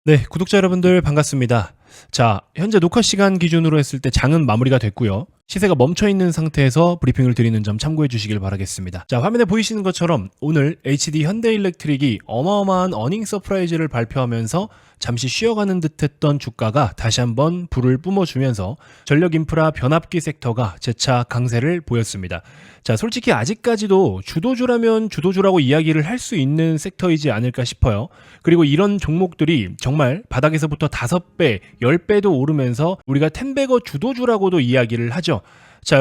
네, 구독자 여러분들 반갑습니다. 자, 현재 녹화 시간 기준으로 했을 때 장은 마무리가 됐고요. 시세가 멈춰 있는 상태에서 브리핑을 드리는 점 참고해 주시길 바라겠습니다. 자, 화면에 보이시는 것처럼 오늘 HD 현대일렉트릭이 어마어마한 어닝 서프라이즈를 발표하면서 잠시 쉬어가는 듯했던 주가가 다시 한번 불을 뿜어주면서 전력 인프라 변압기 섹터가 재차 강세를 보였습니다. 자, 솔직히 아직까지도 주도주라면 주도주라고 이야기를 할 수 있는 섹터이지 않을까 싶어요. 그리고 이런 종목들이 정말 바닥에서부터 5배, 10배도 오르면서 우리가 텐베거 주도주라고도 이야기를 하죠. 자,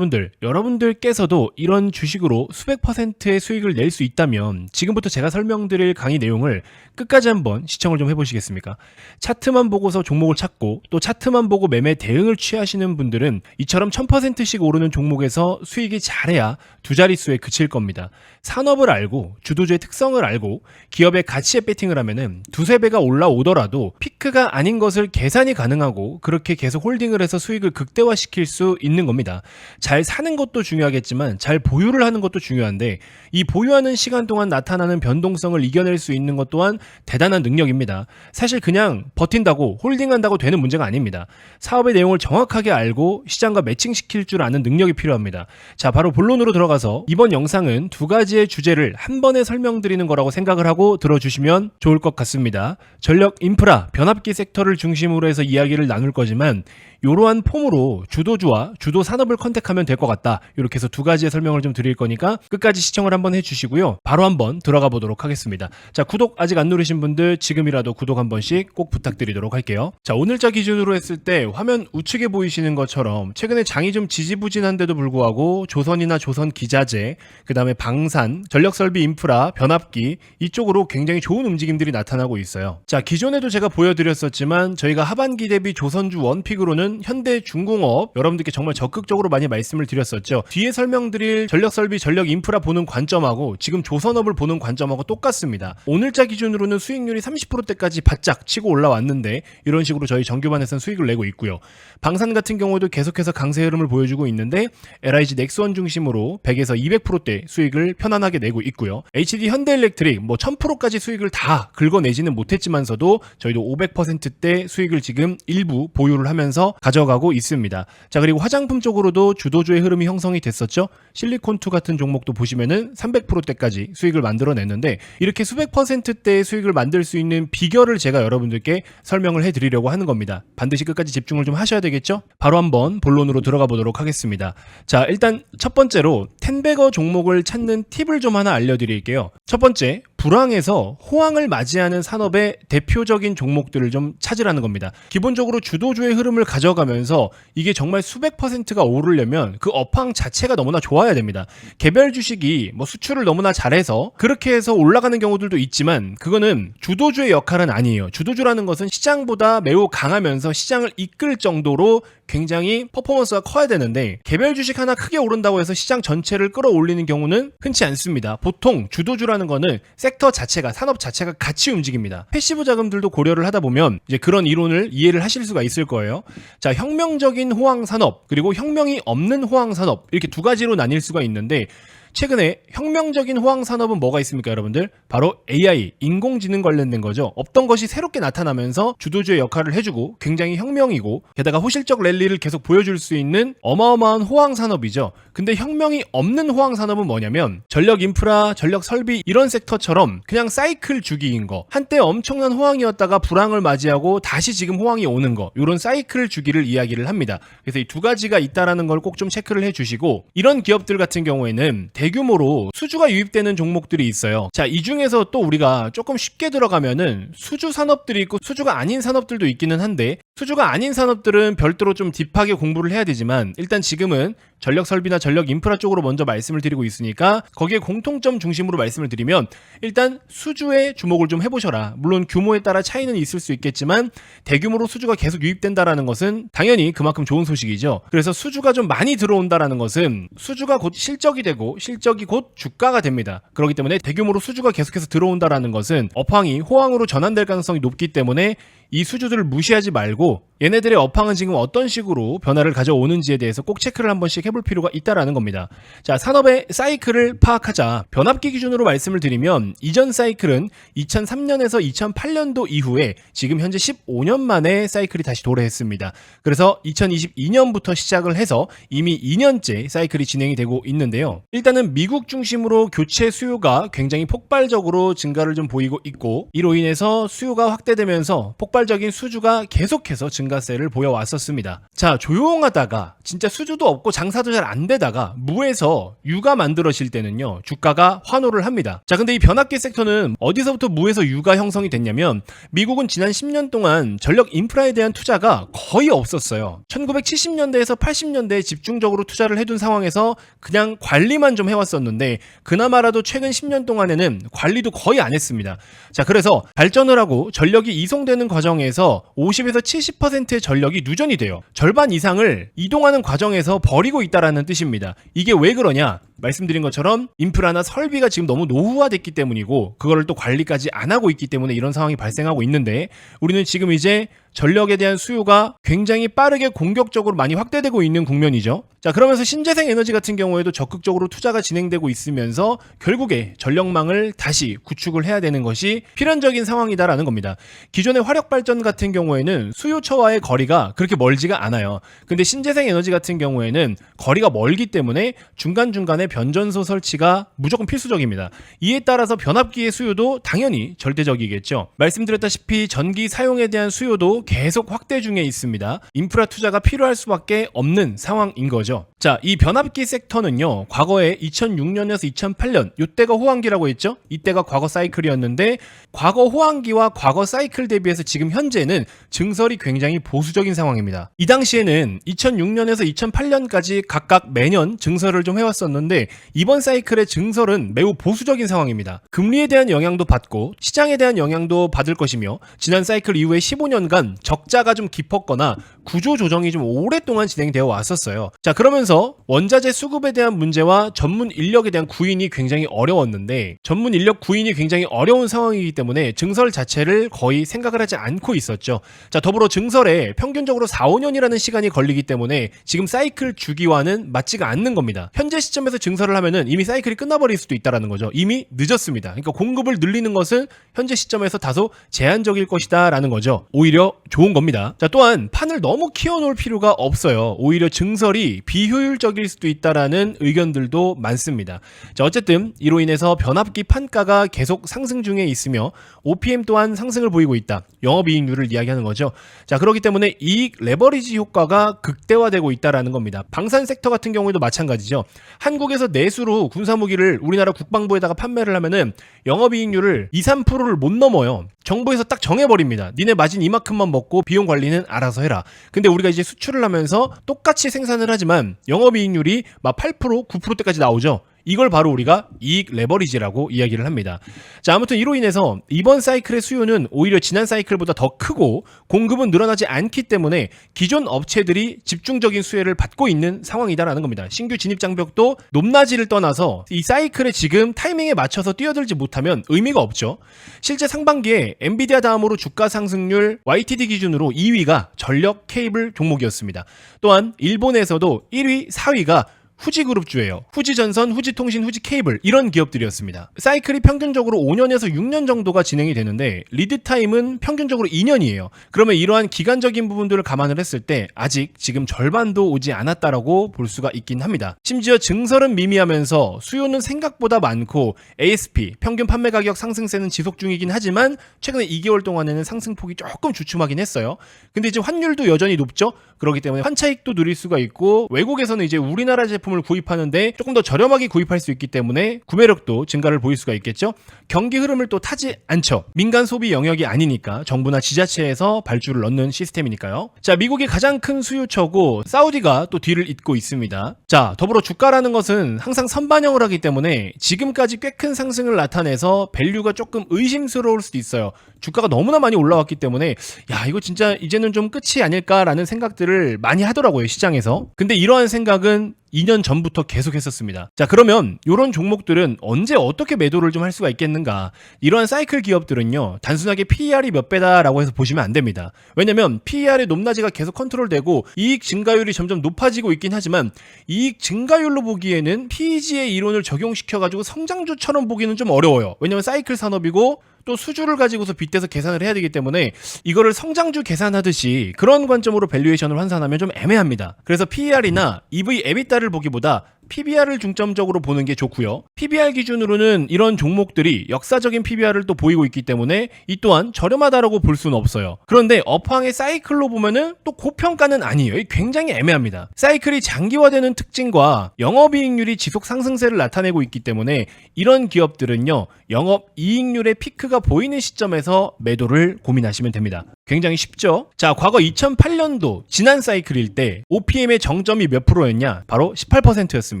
여러분들께서도 이런 주식으로 수백 퍼센트의 수익을 낼 수 있다면 지금부터 제가 설명드릴 강의 내용을 끝까지 한번 시청을 좀 해보시겠습니까? 차트만 보고서 종목을 찾고 또 차트만 보고 매매 대응을 취하시는 분들은 이처럼 1000%씩 오르는 종목에서 수익이 잘해야 두 자릿수에 그칠 겁니다. 산업을 알고 주도주의 특성을 알고 기업의 가치에 배팅을 하면은 두세 배가 올라오더라도 피크가 아닌 것을 계산이 가능하고 그렇게 계속 홀딩을 해서 수익을 극대화시킬 수 있는 겁니다. 잘 사는 것도 중요하겠지만 잘 보유를 하는 것도 중요한데 이 보유하는 시간 동안 나타나는 변동성을 이겨낼 수 있는 것 또한 대단한 능력입니다. 사실 그냥 버틴다고 홀딩한다고 되는 문제가 아닙니다. 사업의 내용을 정확하게 알고 시장과 매칭시킬 줄 아는 능력이 필요합니다. 자, 바로 본론으로 들어가서 이번 영상은 두 가지의 주제를 한 번에 설명드리는 거라고 생각을 하고 들어주시면 좋을 것 같습니다. 전력 인프라, 변압기 섹터를 중심으로 해서 이야기를 나눌 거지만 이러한 폼으로 주도주와 주도 산업을 컨택하면 될 것 같다. 이렇게 해서 두 가지의 설명을 좀 드릴 거니까 끝까지 시청을 한번 해주시고요. 바로 한번 들어가 보도록 하겠습니다. 자, 구독 아직 안 누르신 분들 지금이라도 구독 한 번씩 꼭 부탁드리도록 할게요. 자, 오늘자 기준으로 했을 때 화면 우측에 보이시는 것처럼 최근에 장이 좀 지지부진한데도 불구하고 조선이나 조선기자재, 그 다음에 방산, 전력설비 인프라, 변압기 이쪽으로 굉장히 좋은 움직임들이 나타나고 있어요. 자, 기존에도 제가 보여드렸었지만 저희가 하반기 대비 조선주 원픽으로는 현대중공업 여러분들께 정말 적극적으로 많이 말씀을 드렸었죠. 뒤에 설명드릴 전력설비, 전력인프라 보는 관점하고 지금 조선업을 보는 관점하고 똑같습니다. 오늘자 기준으로는 수익률이 30%대까지 바짝 치고 올라왔는데 이런 식으로 저희 정규반에서는 수익을 내고 있고요. 방산 같은 경우도 계속해서 강세 흐름을 보여주고 있는데 LIG 넥스원 중심으로 100에서 200%대 수익을 편안하게 내고 있고요. HD 현대일렉트릭 1000%까지 수익을 다 긁어내지는 못했지만서도 저희도 500%대 수익을 지금 일부 보유를 하면서 가져가고 있습니다. 자, 그리고 화장품 쪽으로도 주도주의 흐름이 형성이 됐었죠. 실리콘2 같은 종목도 보시면은 300%대까지 수익을 만들어냈는데 이렇게 수백 %대의 수익을 만들 수 있는 비결을 제가 여러분들께 설명을 해드리려고 하는 겁니다. 반드시 끝까지 집중을 좀 하셔야 되겠죠? 바로 한번 본론으로 들어가 보도록 하겠습니다. 자, 일단 첫 번째로 텐베거 종목을 찾는 팁을 좀 하나 알려드릴게요. 첫 번째, 불황에서 호황을 맞이하는 산업의 대표적인 종목들을 좀 찾으라는 겁니다. 기본적으로 주도주의 흐름을 가져가면서 이게 정말 수백 %가 오르려면 그 업황 자체가 너무나 좋아야 됩니다. 개별 주식이 수출을 너무나 잘해서 그렇게 해서 올라가는 경우들도 있지만 그거는 주도주의 역할은 아니에요. 주도주라는 것은 시장보다 매우 강하면서 시장을 이끌 정도로 굉장히 퍼포먼스가 커야 되는데 개별 주식 하나 크게 오른다고 해서 시장 전체를 끌어올리는 경우는 흔치 않습니다. 보통 주도주라는 거는 섹터 자체가, 산업 자체가 같이 움직입니다. 패시브 자금들도 고려를 하다 보면 이제 그런 이론을 이해를 하실 수가 있을 거예요. 자, 혁명적인 호황 산업 그리고 혁명이 없는 호황 산업 이렇게 두 가지로 나뉠 수가 있는데 최근에 혁명적인 호황 산업은 뭐가 있습니까, 여러분들? 바로 AI, 인공지능 관련된 거죠. 없던 것이 새롭게 나타나면서 주도주의 역할을 해주고 굉장히 혁명이고 게다가 호실적 랠리를 계속 보여줄 수 있는 어마어마한 호황 산업이죠. 근데 혁명이 없는 호황 산업은 뭐냐면 전력 인프라, 전력 설비 이런 섹터처럼 그냥 사이클 주기인 거. 한때 엄청난 호황이었다가 불황을 맞이하고 다시 지금 호황이 오는 거. 이런 사이클 주기를 이야기를 합니다. 그래서 이 두 가지가 있다라는 걸 꼭 좀 체크를 해주시고 이런 기업들 같은 경우에는 대규모로 수주가 유입되는 종목들이 있어요. 자, 이 중에서 또 우리가 조금 쉽게 들어가면은 수주 산업들이 있고 수주가 아닌 산업들도 있기는 한데 수주가 아닌 산업들은 별도로 좀 딥하게 공부를 해야 되지만 일단 지금은 전력 설비나 전력 인프라 쪽으로 먼저 말씀을 드리고 있으니까 거기에 공통점 중심으로 말씀을 드리면 일단 수주에 주목을 좀 해보셔라. 물론 규모에 따라 차이는 있을 수 있겠지만 대규모로 수주가 계속 유입된다라는 것은 당연히 그만큼 좋은 소식이죠. 그래서 수주가 좀 많이 들어온다라는 것은 수주가 곧 실적이 되고 실적이 곧 주가가 됩니다. 그렇기 때문에 대규모로 수주가 계속해서 들어온다라는 것은 업황이 호황으로 전환될 가능성이 높기 때문에 이 수주들을 무시하지 말고 얘네들의 업황은 지금 어떤 식으로 변화를 가져오는지에 대해서 꼭 체크를 한 번씩 해볼 필요가 있다라는 겁니다. 자, 산업의 사이클을 파악하자. 변압기 기준으로 말씀을 드리면 이전 사이클은 2003년에서 2008년도 이후에 지금 현재 15년 만에 사이클이 다시 도래했습니다. 그래서 2022년부터 시작을 해서 이미 2년째 사이클이 진행이 되고 있는데요. 일단은 미국 중심으로 교체 수요가 굉장히 폭발적으로 증가를 좀 보이고 있고, 이로 인해서 수요가 확대되면서 폭발적인 수주가 계속해서 증가세를 보여왔었습니다. 자, 조용하다가 진짜 수주도 없고 장사도 잘 안 되다가 무에서 유가 만들어질 때는요, 주가가 환호를 합니다. 자, 근데 이 변압기 섹터는 어디서부터 무에서 유가 형성이 됐냐면, 미국은 지난 10년 동안 전력 인프라에 대한 투자가 거의 없었어요. 1970년대에서 80년대에 집중적으로 투자를 해둔 상황에서 그냥 관리만 좀 해왔었는데, 그나마라도 최근 10년 동안에는 관리도 거의 안 했습니다. 자, 그래서 발전을 하고 전력이 이송되는 과정에서 50에서 70%의 전력이 누전이 돼요. 절반 이상을 이동하는 과정에서 버리고 있다라는 뜻입니다. 이게 왜 그러냐? 말씀드린 것처럼 인프라나 설비가 지금 너무 노후화됐기 때문이고, 그거를 또 관리까지 안 하고 있기 때문에 이런 상황이 발생하고 있는데, 우리는 지금 이제 전력에 대한 수요가 굉장히 빠르게 공격적으로 많이 확대되고 있는 국면이죠. 자, 그러면서 신재생 에너지 같은 경우에도 적극적으로 투자가 진행되고 있으면서 결국에 전력망을 다시 구축을 해야 되는 것이 필연적인 상황이다라는 겁니다. 기존의 화력발전 같은 경우에는 수요처와의 거리가 그렇게 멀지가 않아요. 근데 신재생 에너지 같은 경우에는 거리가 멀기 때문에 중간중간에 변전소 설치가 무조건 필수적입니다. 이에 따라서 변압기의 수요도 당연히 절대적이겠죠. 말씀드렸다시피 전기 사용에 대한 수요도 계속 확대 중에 있습니다. 인프라 투자가 필요할 수밖에 없는 상황인 거죠. 자, 이 변압기 섹터는요, 과거에 2006년에서 2008년 이때가 호황기라고 했죠. 이때가 과거 사이클이었는데, 과거 호황기와 과거 사이클 대비해서 지금 현재는 증설이 굉장히 보수적인 상황입니다. 이 당시에는 2006년에서 2008년까지 각각 매년 증설을 좀 해왔었는데, 이번 사이클의 증설은 매우 보수적인 상황입니다. 금리에 대한 영향도 받고 시장에 대한 영향도 받을 것이며, 지난 사이클 이후에 15년간 적자가 좀 깊었거나 구조 조정이 좀 오랫동안 진행되어 왔었어요. 자, 그러면서 원자재 수급에 대한 문제와 전문 인력에 대한 구인이 굉장히 어려웠는데, 전문 인력 구인이 굉장히 어려운 상황이기 때문에 증설 자체를 거의 생각을 하지 않고 있었죠. 자, 더불어 증설에 평균적으로 4, 5년이라는 시간이 걸리기 때문에 지금 사이클 주기와는 맞지가 않는 겁니다. 현재 시점에서 증설을 하면은 이미 사이클이 끝나버릴 수도 있다라는 거죠. 이미 늦었습니다. 그러니까 공급을 늘리는 것은 현재 시점에서 다소 제한적일 것이다 라는 거죠. 오히려 좋은 겁니다. 자, 또한 판을 너무 키워놓을 필요가 없어요. 오히려 증설이 비효율적일 수도 있다라는 의견들도 많습니다. 자, 어쨌든 이로 인해서 변압기 판가가 계속 상승 중에 있으며 OPM 또한 상승을 보이고 있다. 영업이익률을 이야기하는 거죠. 자, 그렇기 때문에 이익 레버리지 효과가 극대화되고 있다라는 겁니다. 방산 섹터 같은 경우에도 마찬가지죠. 한국에서 내수로 군사무기를 우리나라 국방부에다가 판매를 하면은 영업이익률을 2, 3%를 못 넘어요. 정부에서 딱 정해버립니다. 니네 마진 이만큼만 먹고 비용 관리는 알아서 해라. 근데 우리가 이제 수출을 하면서 똑같이 생산을 하지만 영업이익률이 막 8%, 9%대까지 나오죠. 이걸 바로 우리가 이익 레버리지라고 이야기를 합니다. 자, 아무튼 이로 인해서 이번 사이클의 수요는 오히려 지난 사이클보다 더 크고 공급은 늘어나지 않기 때문에 기존 업체들이 집중적인 수혜를 받고 있는 상황이다라는 겁니다. 신규 진입 장벽도 높낮이를 떠나서 이 사이클에 지금 타이밍에 맞춰서 뛰어들지 못하면 의미가 없죠. 실제 상반기에 엔비디아 다음으로 주가 상승률 YTD 기준으로 2위가 전력 케이블 종목이었습니다. 또한 일본에서도 1위, 4위가 후지그룹주예요. 후지전선, 후지통신, 후지케이블 이런 기업들이었습니다. 사이클이 평균적으로 5년에서 6년 정도가 진행이 되는데 리드타임은 평균적으로 2년이에요. 그러면 이러한 기간적인 부분들을 감안을 했을 때 아직 지금 절반도 오지 않았다라고 볼 수가 있긴 합니다. 심지어 증설은 미미하면서 수요는 생각보다 많고 ASP, 평균 판매 가격 상승세는 지속 중이긴 하지만 최근에 2개월 동안에는 상승폭이 조금 주춤하긴 했어요. 근데 이제 환율도 여전히 높죠? 그렇기 때문에 환차익도 누릴 수가 있고, 외국에서는 이제 우리나라 제품을 구입하는데 조금 더 저렴하게 구입할 수 있기 때문에 구매력도 증가를 보일 수가 있겠죠. 경기 흐름을 또 타지 않죠. 민간 소비 영역이 아니니까 정부나 지자체에서 발주를 넣는 시스템이니까요. 자, 미국이 가장 큰 수요처고 사우디가 또 뒤를 잇고 있습니다. 자, 더불어 주가라는 것은 항상 선반영을 하기 때문에 지금까지 꽤 큰 상승을 나타내서 밸류가 조금 의심스러울 수도 있어요. 주가가 너무나 많이 올라왔기 때문에 야, 이거 진짜 이제는 좀 끝이 아닐까라는 생각들을 많이 하더라고요, 시장에서. 근데 이러한 생각은 2년 전부터 계속 했었습니다. 자, 그러면 이런 종목들은 언제 어떻게 매도를 좀 할 수가 있겠는가? 이러한 사이클 기업들은요, 단순하게 PER이 몇 배다라고 해서 보시면 안 됩니다. 왜냐면 PER의 높낮이가 계속 컨트롤되고 이익 증가율이 점점 높아지고 있긴 하지만 이익 증가율로 보기에는 PEG의 이론을 적용시켜가지고 성장주처럼 보기는 좀 어려워요. 왜냐면 사이클 산업이고 또 수주를 가지고서 빗대서 계산을 해야 되기 때문에 이거를 성장주 계산하듯이 그런 관점으로 밸류에이션을 환산하면 좀 애매합니다. 그래서 PER이나 EV, EBITDA를 보기보다 PBR을 중점적으로 보는 게 좋고요. PBR 기준으로는 이런 종목들이 역사적인 PBR을 또 보이고 있기 때문에 이 또한 저렴하다라고 볼 수는 없어요. 그런데 업황의 사이클로 보면은 또 고평가는 아니에요. 굉장히 애매합니다. 사이클이 장기화되는 특징과 영업이익률이 지속 상승세를 나타내고 있기 때문에 이런 기업들은요, 영업이익률의 피크가 보이는 시점에서 매도를 고민하시면 됩니다. 굉장히 쉽죠? 자, 과거 2008년도 지난 사이클일 때 OPM의 정점이 몇 프로였냐? 바로 18%였습니다.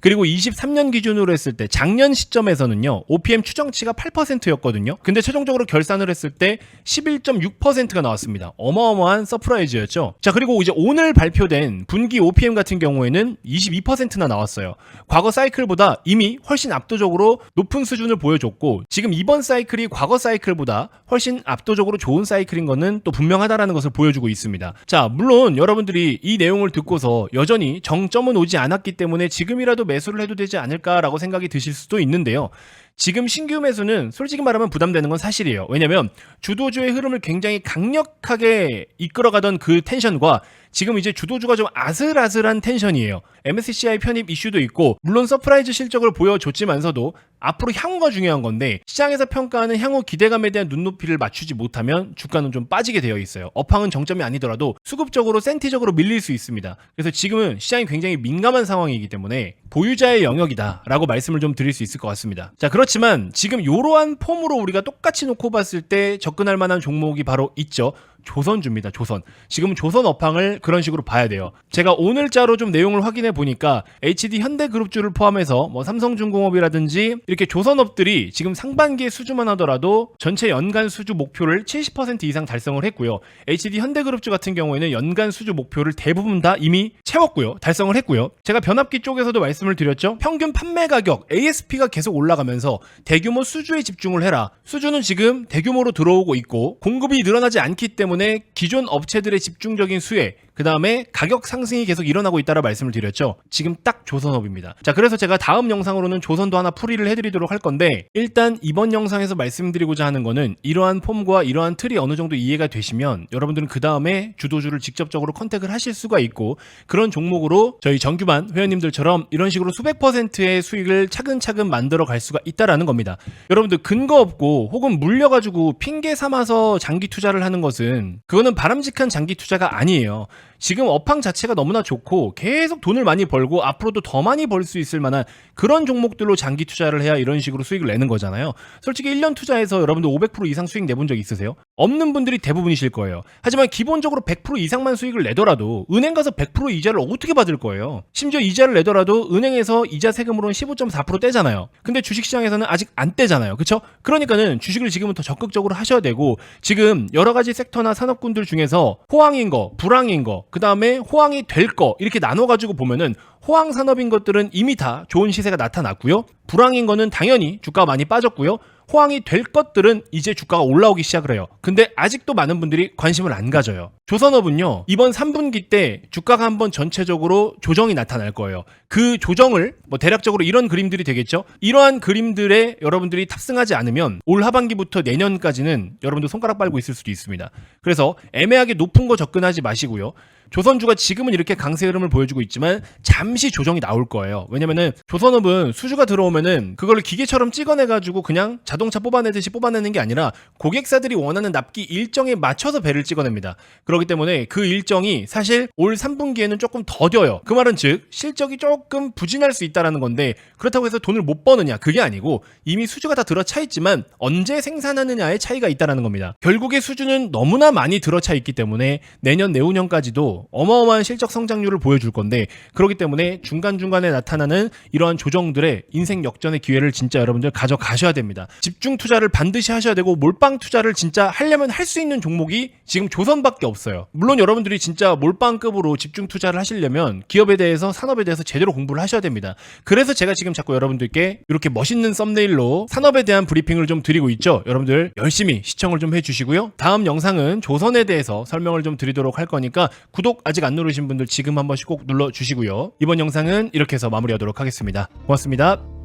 그리고 23년 기준으로 했을 때 작년 시점에서는요, OPM 추정치가 8%였거든요. 근데 최종적으로 결산을 했을 때 11.6%가 나왔습니다. 어마어마한 서프라이즈였죠. 자, 그리고 이제 오늘 발표된 분기 OPM 같은 경우에는 22%나 나왔어요. 과거 사이클보다 이미 훨씬 압도적으로 높은 수준을 보여줬고, 지금 이번 사이클이 과거 사이클보다 훨씬 압도적으로 좋은 사이클인 거는 또 분명하다라는 것을 보여주고 있습니다. 자, 물론 여러분들이 이 내용을 듣고서 여전히 정점은 오지 않았기 때문에 지금이라도 매수를 해도 되지 않을까라고 생각이 드실 수도 있는데요. 지금 신규 매수는 솔직히 말하면 부담되는 건 사실이에요. 왜냐면 주도주의 흐름을 굉장히 강력하게 이끌어가던 그 텐션과 지금 이제 주도주가 좀 아슬아슬한 텐션이에요. MSCI 편입 이슈도 있고 물론 서프라이즈 실적을 보여줬지만서도 앞으로 향후가 중요한 건데 시장에서 평가하는 향후 기대감에 대한 눈높이를 맞추지 못하면 주가는 좀 빠지게 되어 있어요. 업황은 정점이 아니더라도 수급적으로 센티적으로 밀릴 수 있습니다. 그래서 지금은 시장이 굉장히 민감한 상황이기 때문에 보유자의 영역이다 라고 말씀을 좀 드릴 수 있을 것 같습니다. 자, 그렇지만 지금 이러한 폼으로 우리가 똑같이 놓고 봤을 때 접근할 만한 종목이 바로 있죠. 조선주입니다. 조선. 지금 조선 업황을 그런 식으로 봐야 돼요. 제가 오늘자로 좀 내용을 확인해 보니까 HD 현대그룹주를 포함해서 뭐 삼성중공업이라든지 이렇게 조선업들이 지금 상반기에 수주만 하더라도 전체 연간 수주 목표를 70% 이상 달성을 했고요. HD 현대그룹주 같은 경우에는 연간 수주 목표를 대부분 다 이미 채웠고요. 달성을 했고요. 제가 변압기 쪽에서도 말씀을 드렸죠. 평균 판매 가격 ASP가 계속 올라가면서 대규모 수주에 집중을 해라. 수주는 지금 대규모로 들어오고 있고 공급이 늘어나지 않기 때문에 기존 업체들의 집중적인 수혜, 그 다음에 가격 상승이 계속 일어나고 있다라 말씀을 드렸죠. 지금 딱 조선업입니다. 자, 그래서 제가 다음 영상으로는 조선도 하나 풀이를 해드리도록 할 건데 일단 이번 영상에서 말씀드리고자 하는 거는 이러한 폼과 이러한 틀이 어느 정도 이해가 되시면 여러분들은 그 다음에 주도주를 직접적으로 컨택을 하실 수가 있고 그런 종목으로 저희 정규반 회원님들처럼 이런 식으로 수백 %의 수익을 차근차근 만들어 갈 수가 있다라는 겁니다. 여러분들 근거 없고 혹은 물려가지고 핑계 삼아서 장기 투자를 하는 것은 그거는 바람직한 장기 투자가 아니에요. 지금 업황 자체가 너무나 좋고 계속 돈을 많이 벌고 앞으로도 더 많이 벌 수 있을 만한 그런 종목들로 장기 투자를 해야 이런 식으로 수익을 내는 거잖아요. 솔직히 1년 투자해서 여러분들 500% 이상 수익 내본 적 있으세요? 없는 분들이 대부분이실 거예요. 하지만 기본적으로 100% 이상만 수익을 내더라도 은행 가서 100% 이자를 어떻게 받을 거예요? 심지어 이자를 내더라도 은행에서 이자 세금으로는 15.4% 떼잖아요. 근데 주식시장에서는 아직 안 떼잖아요. 그쵸? 그러니까는 주식을 지금은 더 적극적으로 하셔야 되고 지금 여러 가지 섹터나 산업군들 중에서 호황인 거, 불황인 거, 그 다음에 호황이 될 거 이렇게 나눠가지고 보면은 호황 산업인 것들은 이미 다 좋은 시세가 나타났고요. 불황인 거는 당연히 주가가 많이 빠졌고요. 호황이 될 것들은 이제 주가가 올라오기 시작을 해요. 근데 아직도 많은 분들이 관심을 안 가져요. 조선업은요, 이번 3분기 때 주가가 한번 전체적으로 조정이 나타날 거예요. 그 조정을 뭐 대략적으로 이런 그림들이 되겠죠. 이러한 그림들에 여러분들이 탑승하지 않으면 올 하반기부터 내년까지는 여러분들 손가락 빨고 있을 수도 있습니다. 그래서 애매하게 높은 거 접근하지 마시고요. 조선주가 지금은 이렇게 강세 흐름을 보여주고 있지만 잠시 조정이 나올 거예요. 왜냐면은 조선업은 수주가 들어오면은 그걸 기계처럼 찍어내가지고 그냥 자동차 뽑아내듯이 뽑아내는 게 아니라 고객사들이 원하는 납기 일정에 맞춰서 배를 찍어냅니다. 그렇기 때문에 그 일정이 사실 올 3분기에는 조금 더뎌요. 그 말은 즉 실적이 조금 부진할 수 있다는 건데 그렇다고 해서 돈을 못 버느냐 그게 아니고 이미 수주가 다 들어차 있지만 언제 생산하느냐의 차이가 있다는 겁니다. 결국에 수주는 너무나 많이 들어차 있기 때문에 내년 내후년까지도 앞으로 어마어마한 실적 성장률을 보여줄 건데, 그렇기 때문에 중간중간에 나타나는 이러한 조정들의 인생 역전의 기회를 진짜 여러분들 가져가셔야 됩니다. 집중 투자를 반드시 하셔야 되고, 몰빵 투자를 진짜 하려면 할 수 있는 종목이 지금 조선밖에 없어요. 물론 여러분들이 진짜 몰빵급으로 집중 투자를 하시려면 기업에 대해서, 산업에 대해서 제대로 공부를 하셔야 됩니다. 그래서 제가 지금 자꾸 여러분들께 이렇게 멋있는 썸네일로 산업에 대한 브리핑을 좀 드리고 있죠. 여러분들 열심히 시청을 좀 해주시고요. 다음 영상은 조선에 대해서 설명을 좀 드리도록 할 거니까 구독 아직 안 누르신 분들 지금 한 번씩 꼭 눌러주시고요. 이번 영상은 이렇게 해서 마무리하도록 하겠습니다. 고맙습니다.